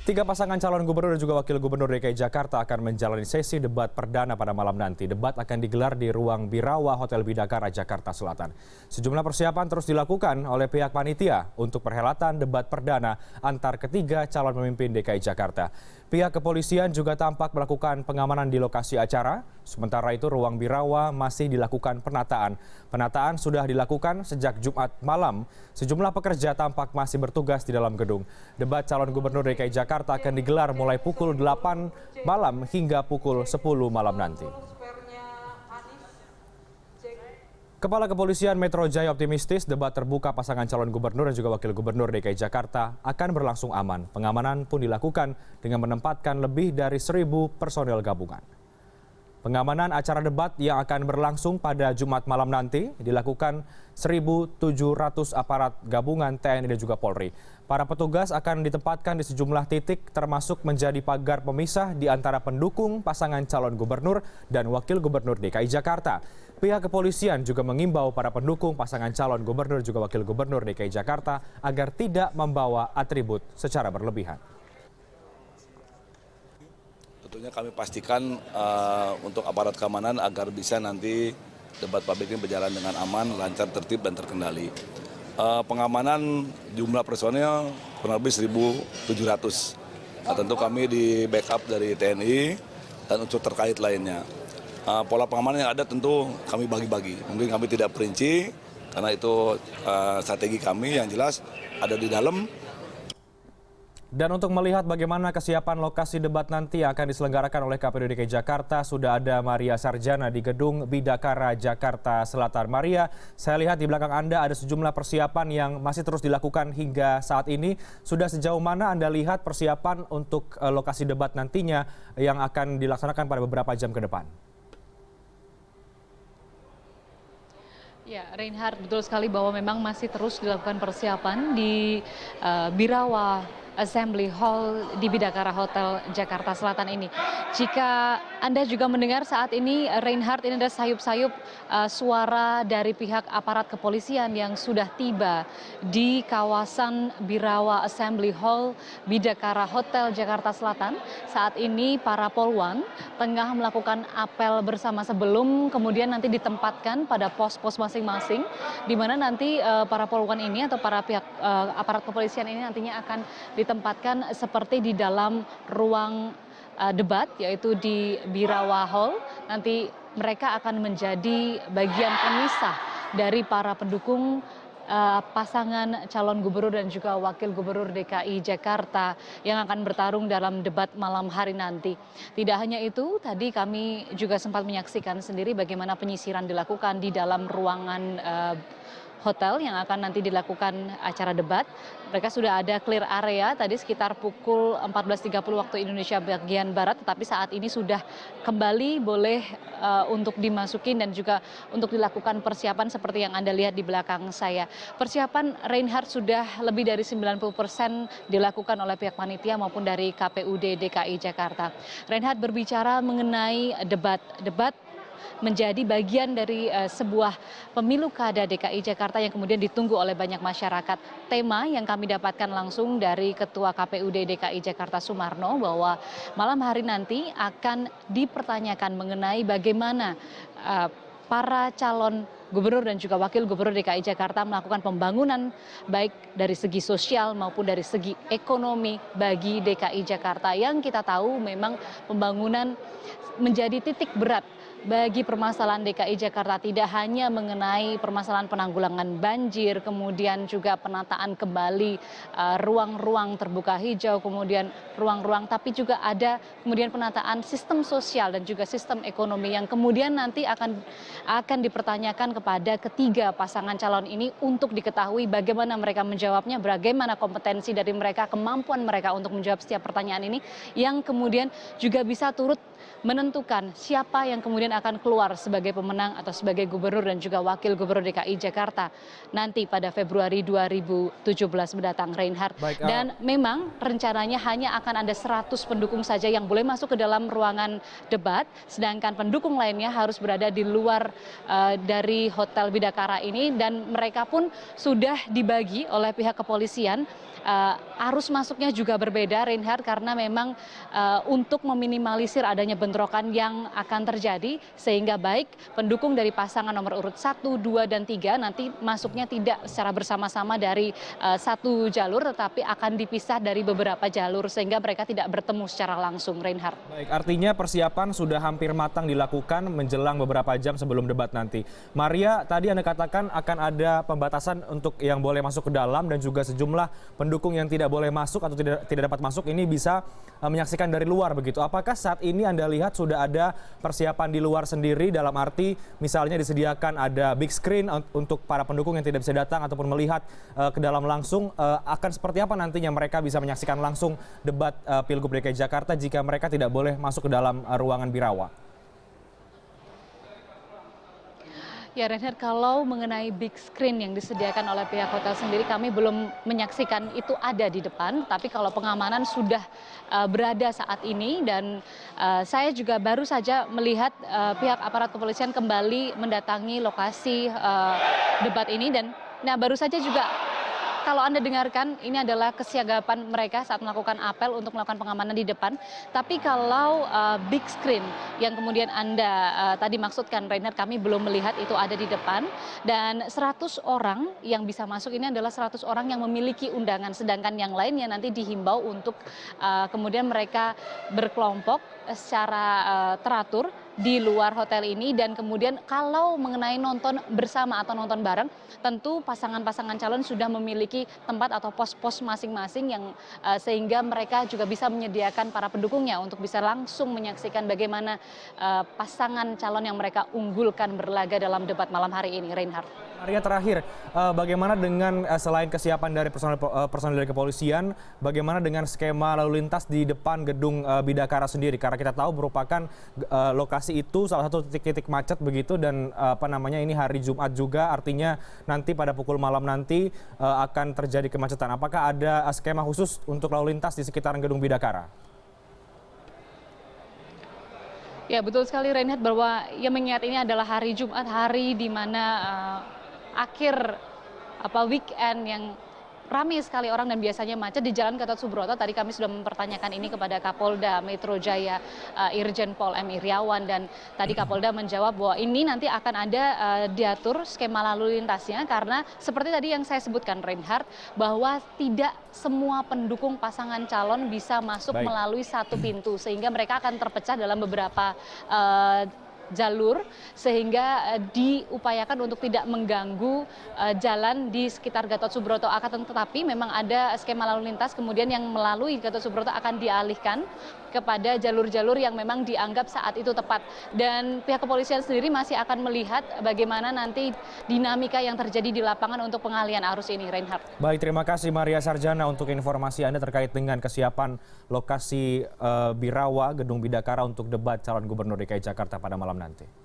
Tiga pasangan calon gubernur dan juga wakil gubernur DKI Jakarta akan menjalani sesi debat perdana pada malam nanti. Debat akan digelar di ruang Birawa Hotel Bidakara, Jakarta Selatan. Sejumlah persiapan terus dilakukan oleh pihak panitia untuk perhelatan debat perdana antar ketiga calon pemimpin DKI Jakarta. Pihak kepolisian juga tampak melakukan pengamanan di lokasi acara. Sementara itu ruang Birawa masih dilakukan penataan. Penataan sudah dilakukan sejak Jumat malam. Sejumlah pekerja tampak masih bertugas di dalam gedung. Debat calon gubernur DKI Jakarta akan digelar mulai pukul 8 malam hingga pukul 10 malam nanti. Kepala Kepolisian Metro Jaya optimistis debat terbuka pasangan calon gubernur dan juga wakil gubernur DKI Jakarta akan berlangsung aman. Pengamanan pun dilakukan dengan menempatkan lebih dari 1.000 personel gabungan. Pengamanan acara debat yang akan berlangsung pada Jumat malam nanti dilakukan 1.700 aparat gabungan TNI dan juga Polri. Para petugas akan ditempatkan di sejumlah titik termasuk menjadi pagar pemisah di antara pendukung pasangan calon gubernur dan wakil gubernur DKI Jakarta. Pihak kepolisian juga mengimbau para pendukung pasangan calon gubernur dan juga wakil gubernur DKI Jakarta agar tidak membawa atribut secara berlebihan. Tentunya kami pastikan untuk aparat keamanan agar bisa nanti debat publik ini berjalan dengan aman, lancar, tertib, dan terkendali. Pengamanan jumlah personel kurang lebih 1.700. Nah, tentu kami di backup dari TNI dan unsur terkait lainnya. Pola pengamanan yang ada tentu kami bagi-bagi. Mungkin kami tidak perinci karena itu strategi kami yang jelas ada di dalam. Dan untuk melihat bagaimana kesiapan lokasi debat nanti yang akan diselenggarakan oleh KPU DKI Jakarta, sudah ada Maria Sarjana di Gedung Bidakara, Jakarta Selatan. Maria, saya lihat di belakang Anda ada sejumlah persiapan yang masih terus dilakukan hingga saat ini. Sudah sejauh mana Anda lihat persiapan untuk lokasi debat nantinya yang akan dilaksanakan pada beberapa jam ke depan? Ya, Reinhard, betul sekali bahwa memang masih terus dilakukan persiapan di Birawa Assembly Hall di Bidakara Hotel Jakarta Selatan ini. Jika Anda juga mendengar saat ini, Reinhard, ini ada sayup-sayup suara dari pihak aparat kepolisian yang sudah tiba di kawasan Birawa Assembly Hall Bidakara Hotel Jakarta Selatan. Saat ini para polwan tengah melakukan apel bersama sebelum kemudian nanti ditempatkan pada pos-pos masing-masing, di mana nanti para polwan ini atau para pihak aparat kepolisian ini nantinya akan ditempatkan seperti di dalam ruang debat, yaitu di Birawa Hall. Nanti mereka akan menjadi bagian pemisah dari para pendukung pasangan calon gubernur dan juga wakil gubernur DKI Jakarta yang akan bertarung dalam debat malam hari nanti. Tidak hanya itu, tadi kami juga sempat menyaksikan sendiri bagaimana penyisiran dilakukan di dalam ruangan hotel yang akan nanti dilakukan acara debat. Mereka sudah ada clear area tadi sekitar pukul 14.30 waktu Indonesia bagian Barat, tetapi saat ini sudah kembali boleh untuk dimasukin dan juga untuk dilakukan persiapan seperti yang Anda lihat di belakang saya. Persiapan Reinhard sudah lebih dari 90% dilakukan oleh pihak panitia maupun dari KPUD DKI Jakarta. Reinhard, berbicara mengenai debat menjadi bagian dari sebuah pemilu kada DKI Jakarta yang kemudian ditunggu oleh banyak masyarakat. Tema yang kami dapatkan langsung dari Ketua KPUD DKI Jakarta Sumarno bahwa malam hari nanti akan dipertanyakan mengenai bagaimana para calon gubernur dan juga wakil gubernur DKI Jakarta melakukan pembangunan baik dari segi sosial maupun dari segi ekonomi bagi DKI Jakarta, yang kita tahu memang pembangunan menjadi titik berat bagi permasalahan DKI Jakarta, tidak hanya mengenai permasalahan penanggulangan banjir, kemudian juga penataan kembali ruang-ruang terbuka hijau, kemudian ruang-ruang, tapi juga ada kemudian penataan sistem sosial dan juga sistem ekonomi yang kemudian nanti akan dipertanyakan kepada ketiga pasangan calon ini untuk diketahui bagaimana mereka menjawabnya, bagaimana kompetensi dari mereka, kemampuan mereka untuk menjawab setiap pertanyaan ini, yang kemudian juga bisa turut menentukan siapa yang kemudian akan keluar sebagai pemenang atau sebagai gubernur dan juga wakil gubernur DKI Jakarta nanti pada Februari 2017 mendatang, Reinhard. Dan memang rencananya hanya akan ada 100 pendukung saja yang boleh masuk ke dalam ruangan debat, sedangkan pendukung lainnya harus berada di luar dari Hotel Bidakara ini, dan mereka pun sudah dibagi oleh pihak kepolisian arus masuknya juga berbeda, Reinhardt, karena memang untuk meminimalisir adanya bentrokan yang akan terjadi, sehingga baik pendukung dari pasangan nomor urut 1, 2, dan 3 nanti masuknya tidak secara bersama-sama dari satu jalur, tetapi akan dipisah dari beberapa jalur, sehingga mereka tidak bertemu secara langsung, Reinhardt. Baik, artinya persiapan sudah hampir matang dilakukan menjelang beberapa jam sebelum debat nanti. Maria, tadi Anda katakan akan ada pembatasan untuk yang boleh masuk ke dalam dan juga sejumlah pendukung yang tidak boleh masuk atau tidak dapat masuk ini bisa menyaksikan dari luar begitu. Apakah saat ini Anda lihat sudah ada persiapan di luar sendiri dalam arti misalnya disediakan ada big screen untuk para pendukung yang tidak bisa datang ataupun melihat ke dalam langsung, akan seperti apa nantinya mereka bisa menyaksikan langsung debat Pilgub DKI Jakarta jika mereka tidak boleh masuk ke dalam ruangan Birawa? Ya, Reinhardt, kalau mengenai big screen yang disediakan oleh pihak hotel sendiri, kami belum menyaksikan itu ada di depan. Tapi kalau pengamanan sudah berada saat ini, dan saya juga baru saja melihat pihak aparat kepolisian kembali mendatangi lokasi debat ini. Dan baru saja juga, kalau Anda dengarkan, ini adalah kesiagapan mereka saat melakukan apel untuk melakukan pengamanan di depan. Tapi kalau big screen yang kemudian Anda tadi maksudkan, Reinhardt, kami belum melihat itu ada di depan. Dan 100 orang yang bisa masuk ini adalah 100 orang yang memiliki undangan. Sedangkan yang lainnya nanti dihimbau untuk kemudian mereka berkelompok secara teratur di luar hotel ini. Dan kemudian kalau mengenai nonton bersama atau nonton bareng, tentu pasangan-pasangan calon sudah memiliki tempat atau pos-pos masing-masing yang sehingga mereka juga bisa menyediakan para pendukungnya untuk bisa langsung menyaksikan bagaimana pasangan calon yang mereka unggulkan berlaga dalam debat malam hari ini, Reinhardt. Maria, terakhir, bagaimana dengan selain kesiapan dari personel dari kepolisian, bagaimana dengan skema lalu lintas di depan gedung Bidakara sendiri? Karena kita tahu merupakan lokasi itu salah satu titik-titik macet begitu, dan ini hari Jumat juga, artinya nanti pada pukul malam nanti akan terjadi kemacetan. Apakah ada skema khusus untuk lalu lintas di sekitaran gedung Bidakara? Ya, betul sekali, Reinhardt, bahwa yang mengingat ini adalah hari Jumat, hari di mana akhir weekend yang ramai sekali orang dan biasanya macet di Jalan Gatot Subroto. Tadi kami sudah mempertanyakan ini kepada Kapolda Metro Jaya Irjen Pol M. Iriawan, dan tadi Kapolda menjawab bahwa ini nanti akan ada diatur skema lalu lintasnya, karena seperti tadi yang saya sebutkan, Reinhardt, bahwa tidak semua pendukung pasangan calon bisa masuk melalui satu pintu, sehingga mereka akan terpecah dalam beberapa jalur, sehingga diupayakan untuk tidak mengganggu jalan di sekitar Gatot Subroto. Tetapi memang ada skema lalu lintas kemudian yang melalui Gatot Subroto akan dialihkan kepada jalur-jalur yang memang dianggap saat itu tepat. Dan pihak kepolisian sendiri masih akan melihat bagaimana nanti dinamika yang terjadi di lapangan untuk pengalihan arus ini, Reinhardt. Baik, terima kasih Maria Sarjana untuk informasi Anda terkait dengan kesiapan lokasi Birawa, Gedung Bidakara untuk debat calon gubernur DKI Jakarta pada malam nanti.